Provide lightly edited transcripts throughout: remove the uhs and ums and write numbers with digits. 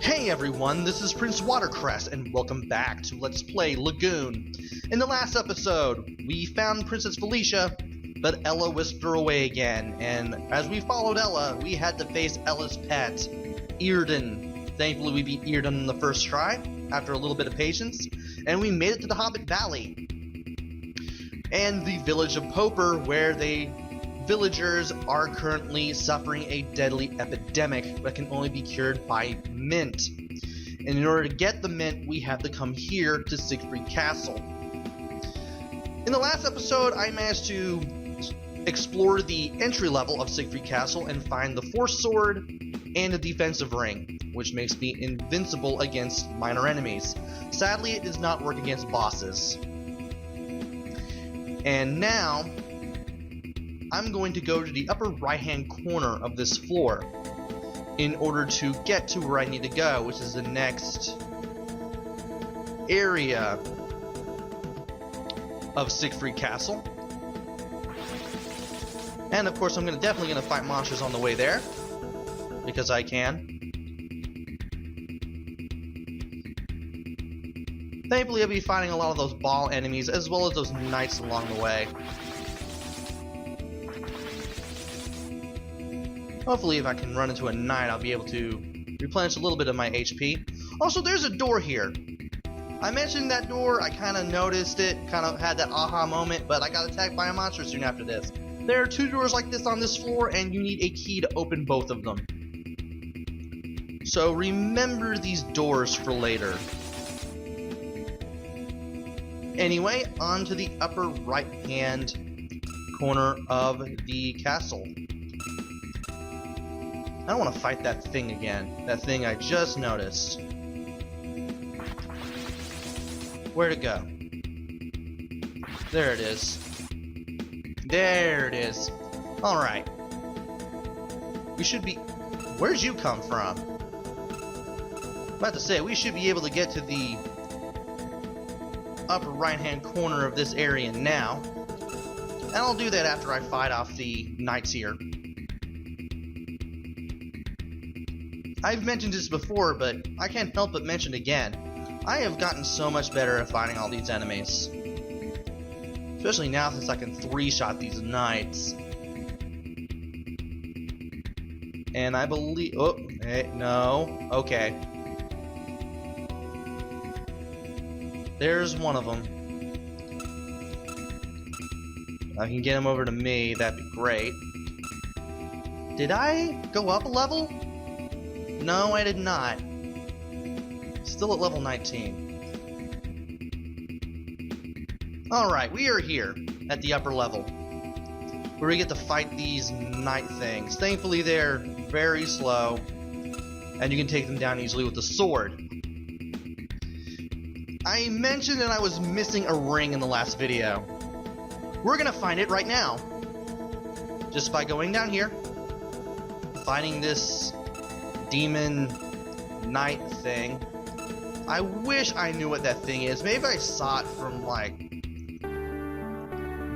Hey everyone, this is Prince Watercrest, and welcome back to Let's Play Lagoon. In the last episode, we found Princess Felicia, but Ella whisked her away again, and as we followed Ella, we had to face Ella's pet, Earden. Thankfully we beat Earden in the first try, after a little bit of patience, and we made it to the Hobbit Valley, and the village of Poper, where the villagers are currently suffering a deadly epidemic that can only be cured by mint. And in order to get the mint, we have to come here to Siegfried Castle. In the last episode, I managed to explore the entry level of Siegfried Castle and find the Force Sword and a defensive ring, which makes me invincible against minor enemies. Sadly, it does not work against bosses. And now, I'm going to go to the upper right-hand corner of this floor in order to get to where I need to go, which is the next area of Siegfried Castle. And of course, I'm definitely gonna fight monsters on the way there, because I can. Thankfully, I'll be fighting a lot of those ball enemies as well as those knights along the way. Hopefully, if I can run into a knight, I'll be able to replenish a little bit of my HP. Also, there's a door here. I mentioned that door, I kind of noticed it, kind of had that aha moment, but I got attacked by a monster soon after this. There are two doors like this on this floor, and you need a key to open both of them. So remember these doors for later. Anyway, on to the upper right-hand corner of the castle. I don't want to fight that thing again. That thing I just noticed. Where'd it go? There it is. There it is. Alright. We should be... Where'd you come from? I'm about to say, we should be able to get to the upper right-hand corner of this area now. And I'll do that after I fight off the knights here. I've mentioned this before, but I can't help but mention again. I have gotten so much better at fighting all these enemies. Especially now since I can three-shot these knights. And I believe... Oh, hey, no. Okay. There's one of them. If I can get him over to me, that'd be great. Did I go up a level? No, I did not. Still at level 19. Alright, we are here at the upper level, where we get to fight these knight things. Thankfully, they're very slow, and you can take them down easily with the sword. I mentioned that I was missing a ring in the last video. We're gonna find it right now. Just by going down here, finding this demon knight thing. I wish I knew what that thing is. Maybe I saw it from like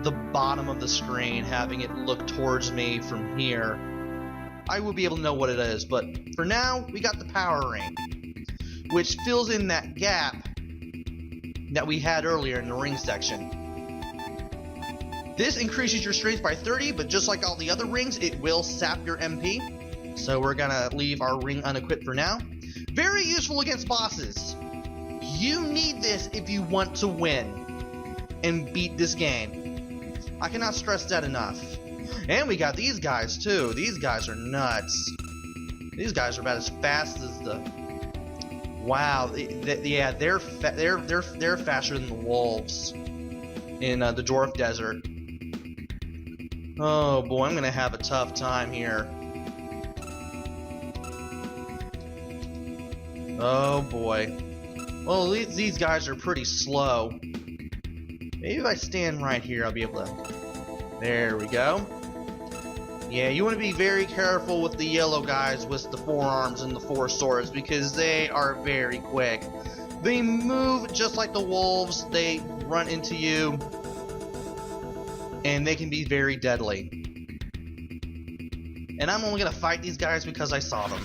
the bottom of the screen, having it look towards me from here. I would be able to know what it is, but for now we got the power ring, which fills in that gap that we had earlier in the ring section. This increases your strength by 30, but just like all the other rings, it will sap your MP. So we're gonna leave our ring unequipped for now. Very useful against bosses. You need this if you want to win and beat this game. I cannot stress that enough. And we got these guys too. These guys are nuts. These guys are about as fast as the... Wow. Yeah, they're faster than the wolves in the Dwarf Desert. Oh boy, I'm gonna have a tough time here. Oh boy. Well, these guys are pretty slow. Maybe if I stand right here, I'll be able to... There we go. Yeah, you want to be very careful with the yellow guys with the forearms and the four swords, because they are very quick. They move just like the wolves. They run into you, and they can be very deadly. And I'm only gonna fight these guys because I saw them.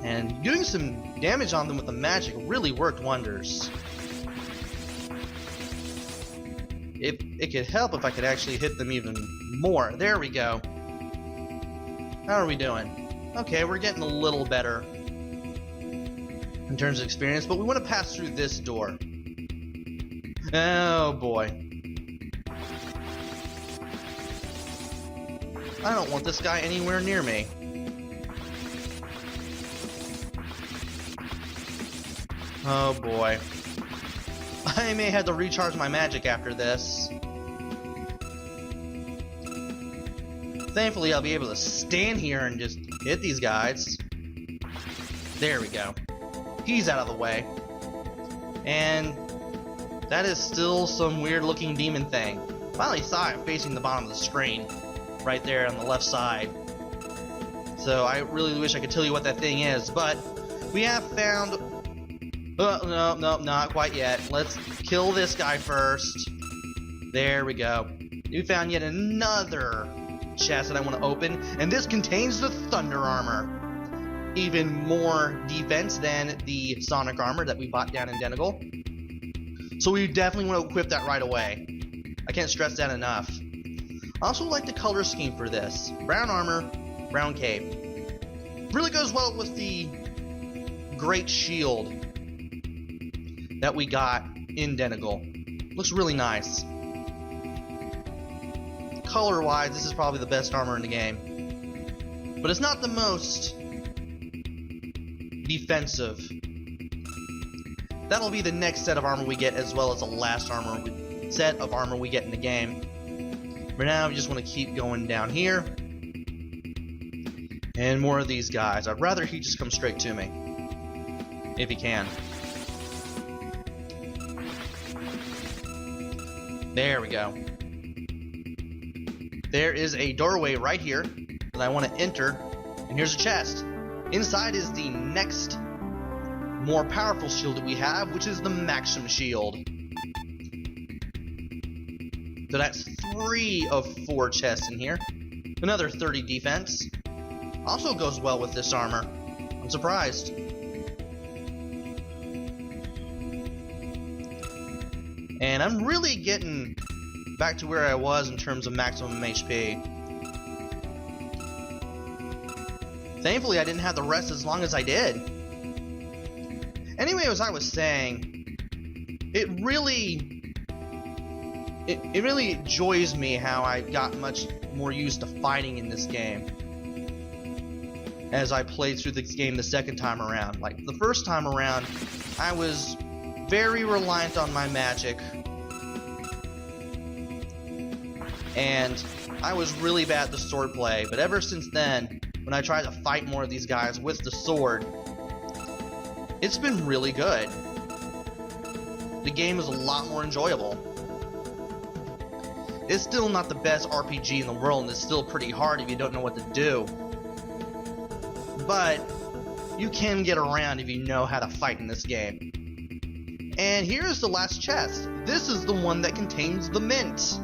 And doing some damage on them with the magic really worked wonders. It could help if I could actually hit them even more. There we go. How are we doing? Okay, we're getting a little better in terms of experience, but we want to pass through this door. Oh boy. I don't want this guy anywhere near me. Oh boy. I may have to recharge my magic after this. Thankfully, I'll be able to stand here and just hit these guys. There we go. He's out of the way. And that is still some weird looking demon thing. Finally saw it facing the bottom of the screen. Right there on the left side. So I really wish I could tell you what that thing is, but we have found... no, not quite yet. Let's kill this guy first. There we go. We found yet another chest that I want to open, and this contains the Thunder Armor. Even more defense than the Sonic Armor that we bought down in Denegal. So we definitely want to equip that right away. I can't stress that enough. I also like the color scheme for this. Brown armor, brown cape. Really goes well with the great shield that we got in Denegal. Looks really nice. Color-wise, this is probably the best armor in the game. But it's not the most defensive. That'll be the next set of armor we get, as well as the last set of armor we get in the game. For now, we just want to keep going down here. And more of these guys. I'd rather he just come straight to me. If he can. There we go. There is a doorway right here that I want to enter. And here's a chest. Inside is the next more powerful shield that we have, which is the Maxim Shield. So that's 3 of 4 chests in here. Another 30 defense. Also goes well with this armor. I'm surprised. And I'm really getting back to where I was in terms of maximum HP. Thankfully, I didn't have the rest as long as I did. Anyway, as I was saying, it really joys me how I got much more used to fighting in this game as I played through this game the second time around. Like, the first time around, I was very reliant on my magic, and I was really bad at the sword play, but ever since then, when I try to fight more of these guys with the sword, it's been really good. The game is a lot more enjoyable. It's still not the best RPG in the world, and it's still pretty hard if you don't know what to do. But you can get around if you know how to fight in this game. And here's the last chest. This is the one that contains the mint.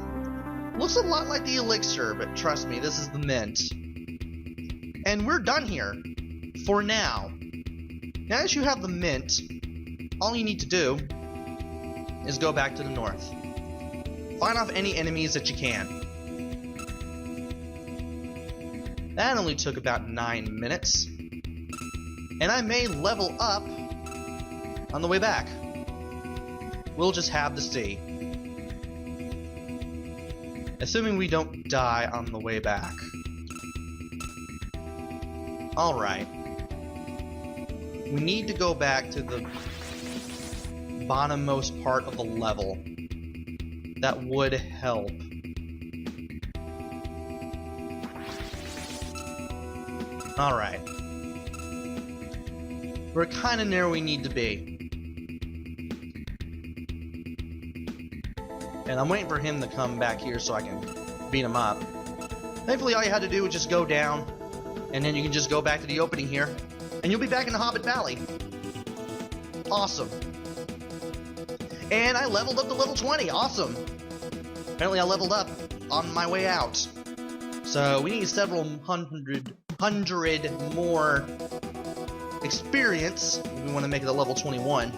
Looks a lot like the elixir, but trust me, this is the mint. And we're done here. For now. Now that you have the mint, all you need to do is go back to the north. Find off any enemies that you can. That only took about 9 minutes. And I may level up on the way back. We'll just have to see. Assuming we don't die on the way back. Alright. We need to go back to the bottommost part of the level. That would help. Alright. We're kind of near where we need to be. And I'm waiting for him to come back here so I can beat him up. Thankfully, all you had to do was just go down, and then you can just go back to the opening here, and you'll be back in the Hobbit Valley. Awesome. And I leveled up to level 20. Awesome. Apparently I leveled up on my way out. So we need several hundred more experience. We want to make it a level 21.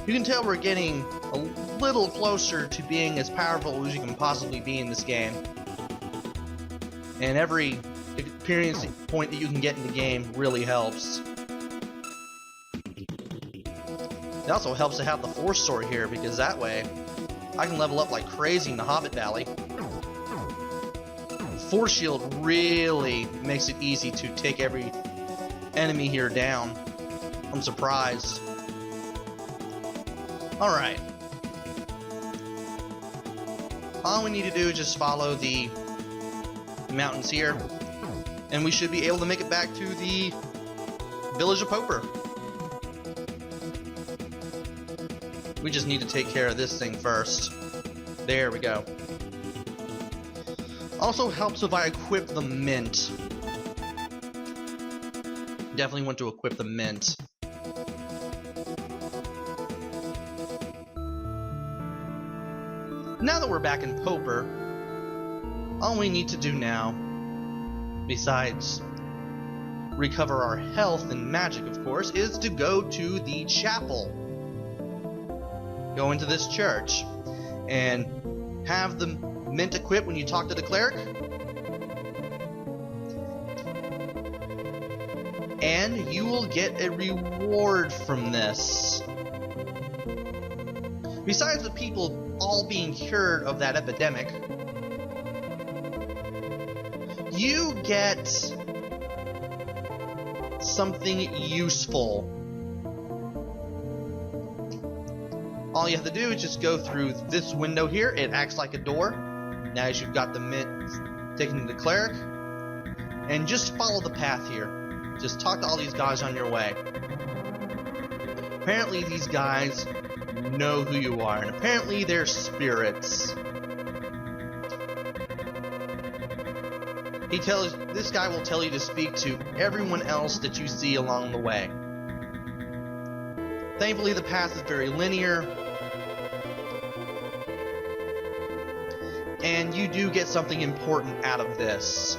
You can tell we're getting a little closer to being as powerful as you can possibly be in this game. And every experience point that you can get in the game really helps. It also helps to have the Force Sword here, because that way I can level up like crazy in the Hobbit Valley. Force Shield really makes it easy to take every enemy here down. I'm surprised. Alright. All we need to do is just follow the mountains here, and we should be able to make it back to the village of Poper. We just need to take care of this thing first. There we go. Also helps if I equip the mint. Definitely want to equip the mint. Now that we're back in Poper, all we need to do now, besides recover our health and magic, of course, is to go to the chapel. Go into this church and have the mint equipped when you talk to the cleric. And you will get a reward from this. Besides the people all being cured of that epidemic, you get something useful. All you have to do is just go through this window here. It acts like a door. Now as you've got the mint taken to the cleric, and just follow the path here. Just talk to all these guys on your way. Apparently these guys know who you are, and apparently they're spirits. This guy will tell you to speak to everyone else that you see along the way. Thankfully the path is very linear, and you do get something important out of this.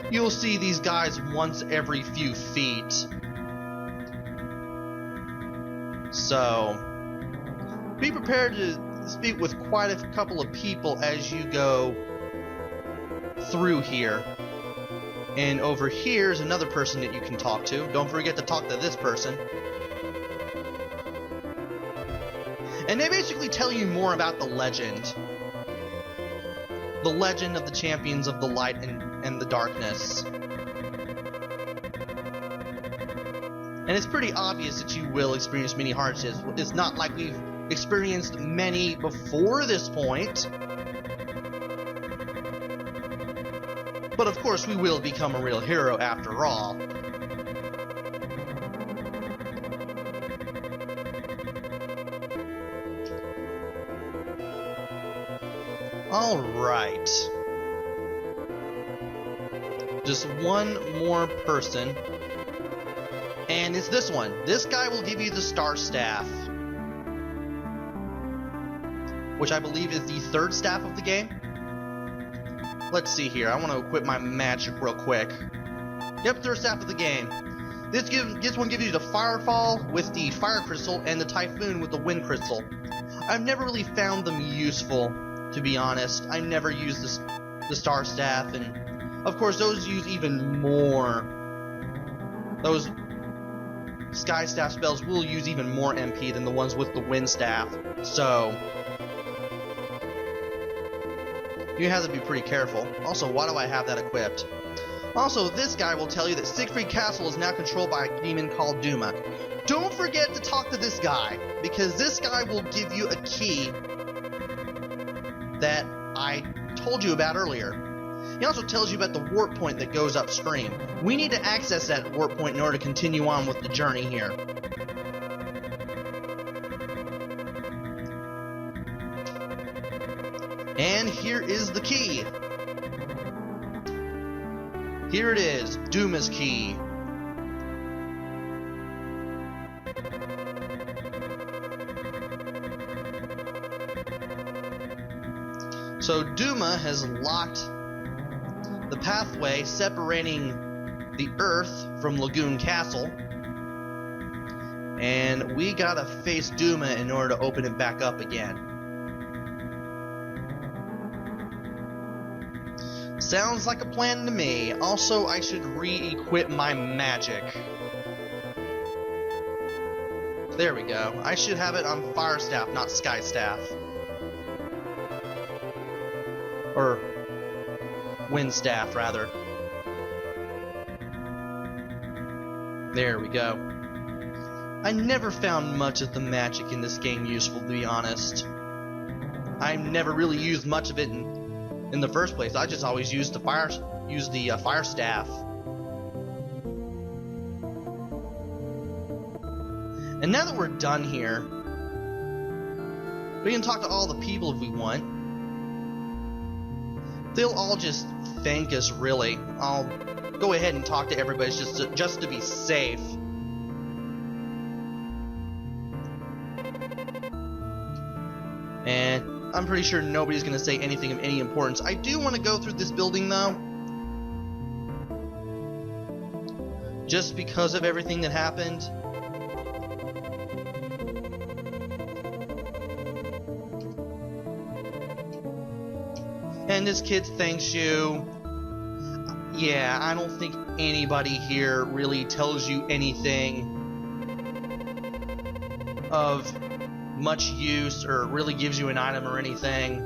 You'll see these guys once every few feet. So, be prepared to speak with quite a couple of people as you go through here. And over here is another person that you can talk to. Don't forget to talk to this person. And they basically tell you more about the legend. The legend of the champions of the light and the darkness. And it's pretty obvious that you will experience many hardships. It's not like we've experienced many before this point. But of course we will become a real hero after all. Alright. Just one more person. And it's this one. This guy will give you the Star Staff, which I believe is the third staff of the game. Let's see here. I want to equip my magic real quick. Yep, third staff of the game. This one gives you the Firefall with the Fire Crystal and the Typhoon with the Wind Crystal. I've never really found them useful, to be honest. I never used the Star Staff, and of course those use even more. Those Sky Staff spells will use even more MP than the ones with the Wind Staff, so you have to be pretty careful. Also, why do I have that equipped? Also, this guy will tell you that Siegfried Castle is now controlled by a demon called Duma. Don't forget to talk to this guy, because this guy will give you a key that I told you about earlier. He also tells you about the warp point that goes upstream. We need to access that warp point in order to continue on with the journey here. And here is the key. Here it is, Duma's key. So Duma has locked the pathway separating the Earth from Lagoon Castle. And we gotta face Duma in order to open it back up again. Sounds like a plan to me. Also, I should re-equip my magic. There we go. I should have it on Fire Staff, not Sky Staff. Or Wind Staff, rather. There we go. I never found much of the magic in this game useful, to be honest. I never really used much of it in the first place. I just always used the fire staff. And now that we're done here, we can talk to all the people if we want. They'll all just thank us, really. I'll go ahead and talk to everybody just to be safe. And I'm pretty sure nobody's going to say anything of any importance. I do want to go through this building, though. Just because of everything that happened. And this kid thanks you. Yeah, I don't think anybody here really tells you anything of much use or really gives you an item or anything.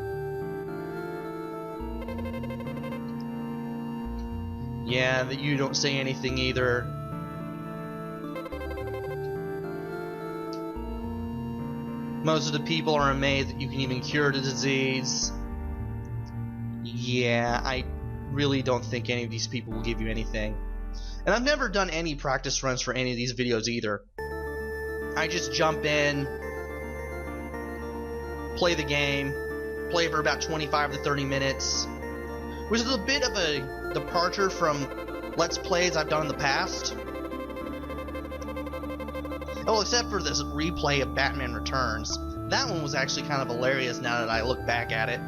Yeah, that you don't say anything either. Most of the people are amazed that you can even cure the disease. Yeah, I really don't think any of these people will give you anything. And I've never done any practice runs for any of these videos either. I just jump in, play the game, play for about 25 to 30 minutes, which is a bit of a departure from Let's Plays I've done in the past. Oh, except for this replay of Batman Returns. That one was actually kind of hilarious now that I look back at it.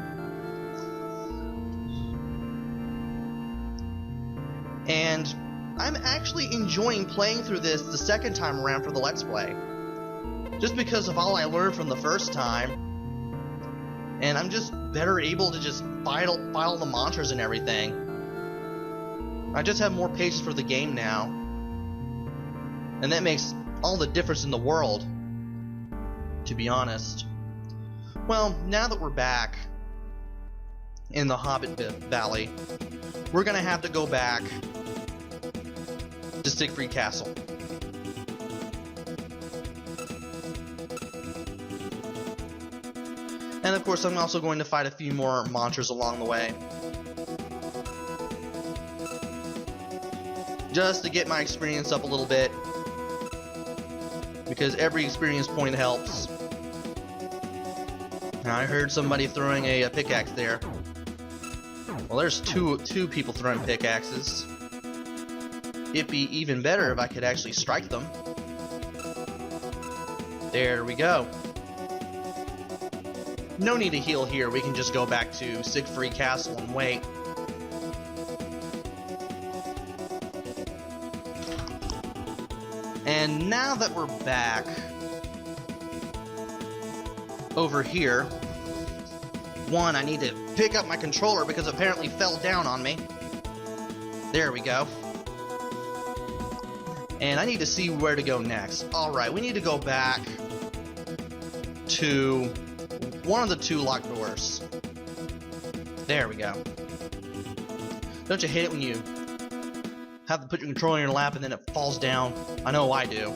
And I'm actually enjoying playing through this the second time around for the Let's Play. Just because of all I learned from the first time. And I'm just better able to just file the monsters and everything. I just have more patience for the game now. And that makes all the difference in the world, to be honest. Well, now that we're back in the Hobbit Valley, we're gonna have to go back to Siegfried Castle. And of course, I'm also going to fight a few more monsters along the way. Just to get my experience up a little bit. Because every experience point helps. Now, I heard somebody throwing a pickaxe there. Well, there's two people throwing pickaxes. It'd be even better if I could actually strike them. There we go. No need to heal here. We can just go back to Siegfried Castle and wait. And now that we're back over here, one, I need to pick up my controller because it apparently fell down on me. There we go. And I need to see where to go next. Alright, we need to go back to one of the two locked doors. There we go. Don't you hate it when you have to put your controller in your lap and then it falls down? I know I do.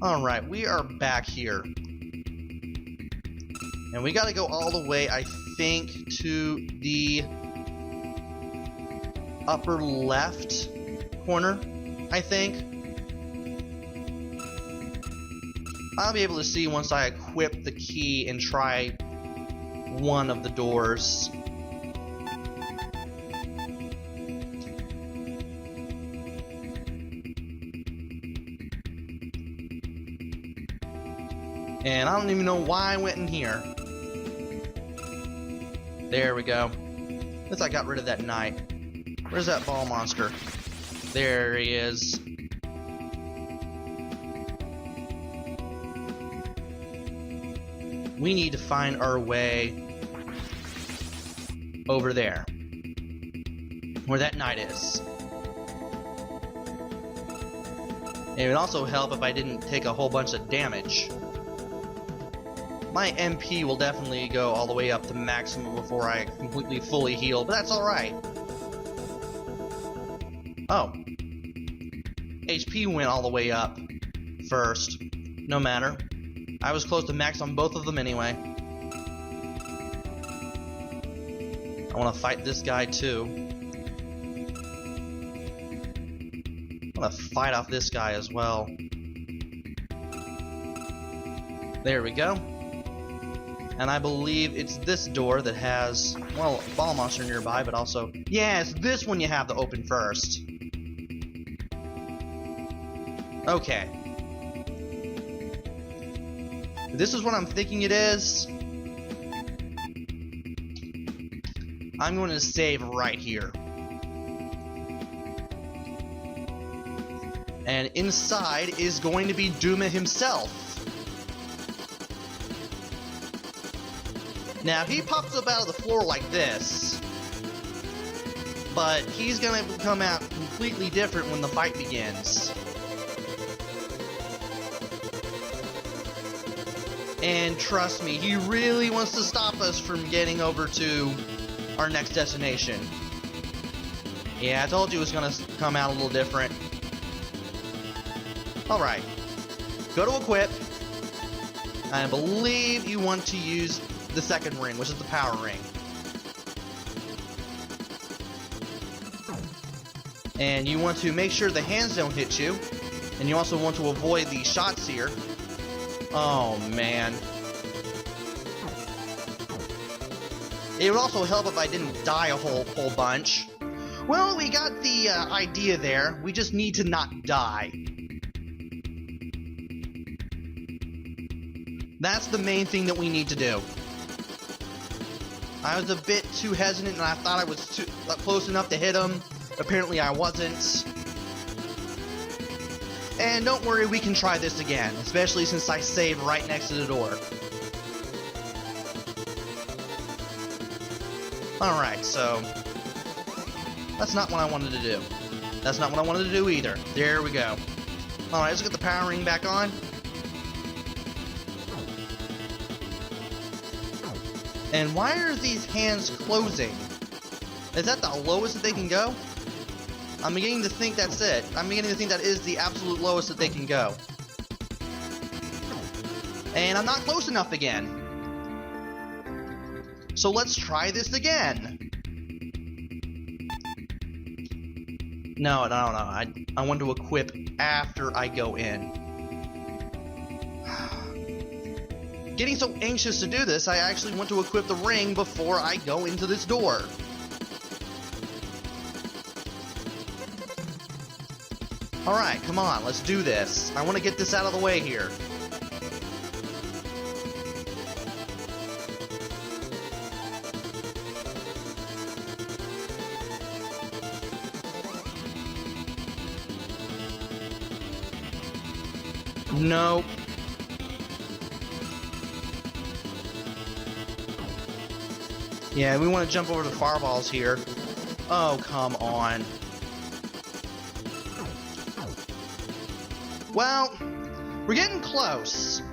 Alright, we are back here. And we gotta go all the way, I think, to the upper left corner, I think. I'll be able to see once I equip the key and try one of the doors. And I don't even know why I went in here. There we go. At least I got rid of that knight. Where's that ball monster? There he is. We need to find our way over there, where that knight is. It would also help if I didn't take a whole bunch of damage. My MP will definitely go all the way up to maximum before I completely fully heal, but that's alright. Oh. HP went all the way up first. No matter. I was close to max on both of them anyway. I want to fight this guy too. I want to fight off this guy as well. There we go. And I believe it's this door that has, well, a ball monster nearby, but also... Yeah, it's this one you have to open first. Okay. This is what I'm thinking it is. I'm going to save right here. And inside is going to be Duma himself. Now, he pops up out of the floor like this, but he's gonna come out completely different when the fight begins. And trust me, he really wants to stop us from getting over to our next destination. Yeah, I told you it was gonna come out a little different. Alright. Go to equip. I believe you want to use the second ring, which is the power ring. And you want to make sure the hands don't hit you. And you also want to avoid the shots here. Oh man. It would also help if I didn't die a whole bunch. Well, we got the idea there. We just need to not die. That's the main thing that we need to do. I was a bit too hesitant and I thought I was too close enough to hit him. Apparently I wasn't. And don't worry, we can try this again, especially since I saved right next to the door. Alright, so... that's not what I wanted to do. That's not what I wanted to do either. There we go. Alright, let's get the power ring back on. And why are these hands closing? Is that the lowest that they can go? I'm beginning to think that's it. I'm beginning to think that is the absolute lowest that they can go. And I'm not close enough again. So let's try this again. No. I want to equip after I go in. Getting so anxious to do this, I actually want to equip the ring before I go into this door. Alright, come on, let's do this. I want to get this out of the way here. Nope. Yeah, we want to jump over the fireballs here. Oh, come on. Well, we're getting close.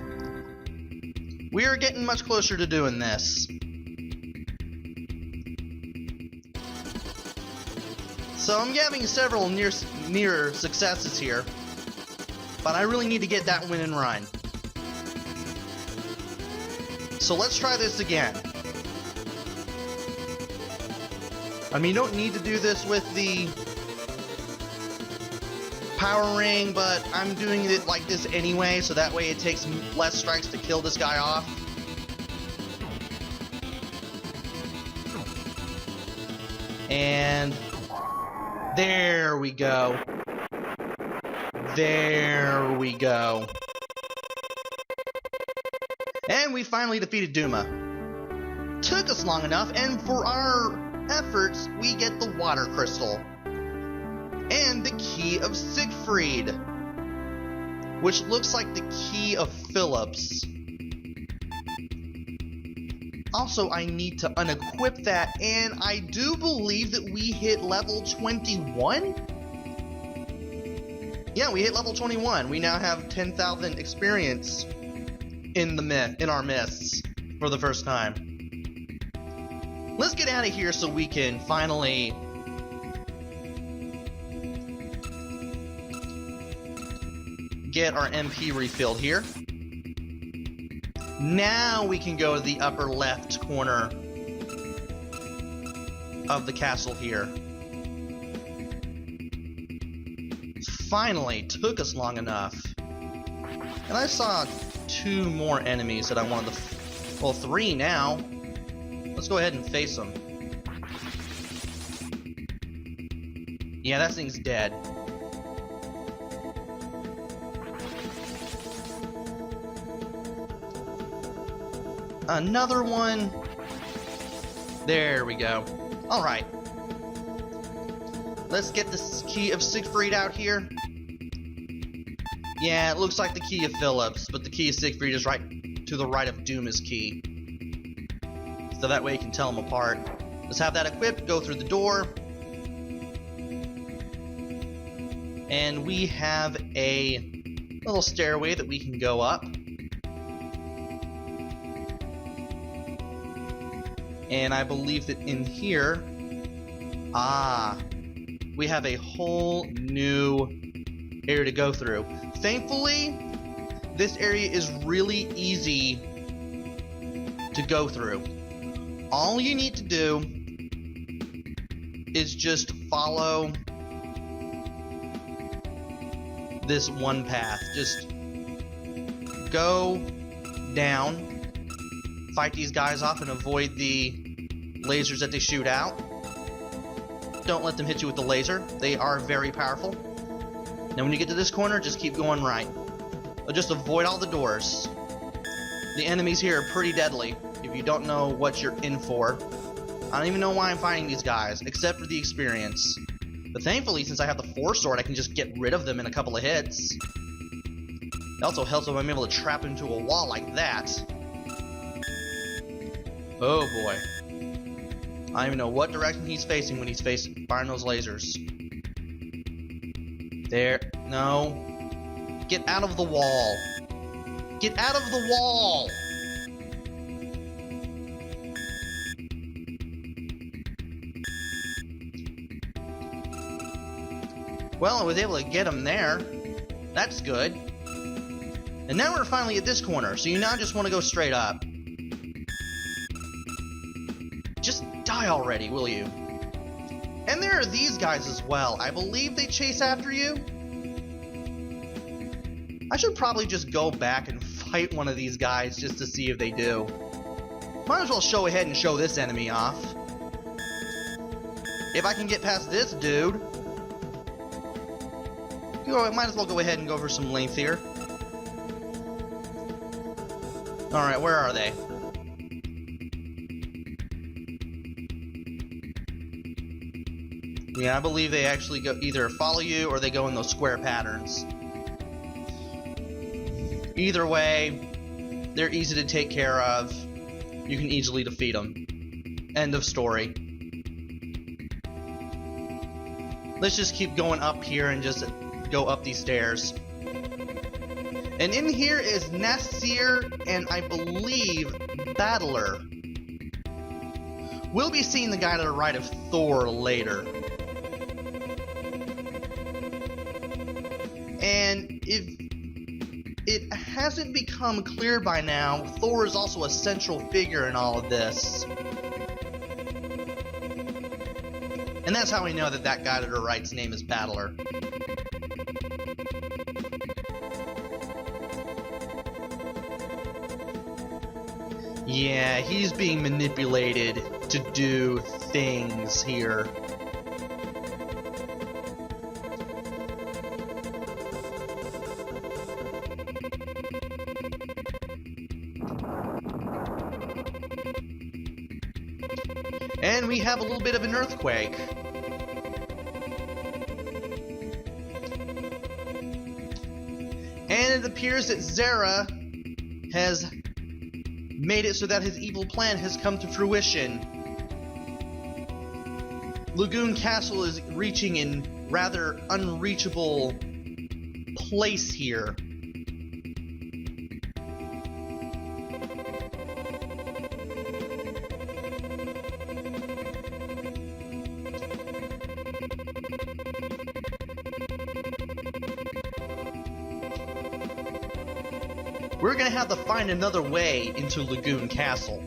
We are getting much closer to doing this. So I'm having several near successes here. But I really need to get that win and run. So let's try this again. I mean, you don't need to do this with the power ring, but I'm doing it like this anyway, so that way it takes less strikes to kill this guy off. And there we go. There we go. And we finally defeated Duma. Took us long enough, and for our efforts, we get the water crystal. And the key of Siegfried, which looks like the key of Phillips. Also, I need to unequip that, and I do believe that we hit level 21? Yeah, we hit level 21. We now have 10,000 experience in our mists for the first time. Let's get out of here so we can finally get our MP refilled here. Now we can go to the upper left corner of the castle here. Finally, took us long enough. And I saw 2 more enemies that I wanted to... well, 3 now. Let's go ahead and face them. Yeah, that thing's dead. Another one. There we go. Alright. Let's get this key of Siegfried out here. Yeah, it looks like the key of Phillips, but the key of Siegfried is right to the right of Duma's key. So that way you can tell them apart. Let's have that equipped, go through the door. And we have a little stairway that we can go up. And I believe that in here, we have a whole new area to go through. Thankfully, this area is really easy to go through. All you need to do is just follow this one path. Just go down, fight these guys off, and avoid the lasers that they shoot out. Don't let them hit you with the laser. They are very powerful. Now when you get to this corner, just keep going right. But just avoid all the doors. The enemies here are pretty deadly if you don't know what you're in for. I don't even know why I'm fighting these guys, except for the experience. But thankfully, since I have the Force Sword, I can just get rid of them in a couple of hits. It also helps if I'm able to trap them into a wall like that. Oh boy. I don't even know what direction he's facing when he's firing those lasers. There. No. Get out of the wall. Get out of the wall! Well, I was able to get him there. That's good. And now we're finally at this corner, so you now just want to go straight up. Just die already, will you? And there are these guys as well. I believe they chase after you. I should probably just go back and fight one of these guys just to see if they do. Might as well show ahead and show this enemy off. If I can get past this dude. I might as well go ahead and go for some length here. Alright, where are they? Yeah, I believe they actually go either follow you or they go in those square patterns. Either way, they're easy to take care of. You can easily defeat them. End of story. Let's just keep going up here and just go up these stairs. And in here is Nasir and I believe Battler. We'll be seeing the guy to the right of Thor later. And if it hasn't become clear by now, Thor is also a central figure in all of this. And that's how we know that that guy to the right's name is Battler. Yeah, he's being manipulated to do things here. And we have a little bit of an earthquake. And it appears that Zera has made it so that his evil plan has come to fruition. Lagoon Castle is reaching in rather unreachable place here. We're gonna have to find another way into Lagoon Castle.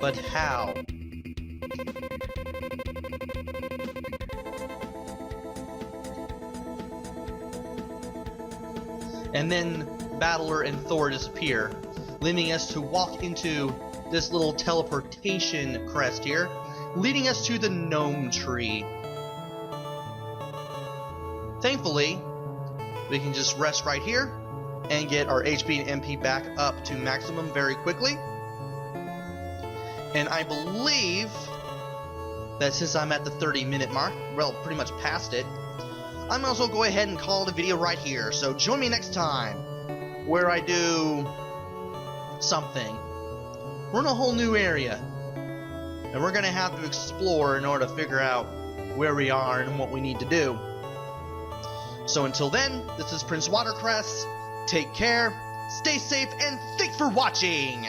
But how? And then Battler and Thor disappear, leading us to walk into this little teleportation crest here, leading us to the gnome tree. Thankfully, we can just rest right here and get our HP and MP back up to maximum very quickly. And I believe that since I'm at the 30-minute mark, well, pretty much past it, I might as well go ahead and call the video right here. So join me next time, where I do something. We're in a whole new area, and we're gonna have to explore in order to figure out where we are and what we need to do. So until then, this is Prince Watercress. Take care, stay safe, and thanks for watching!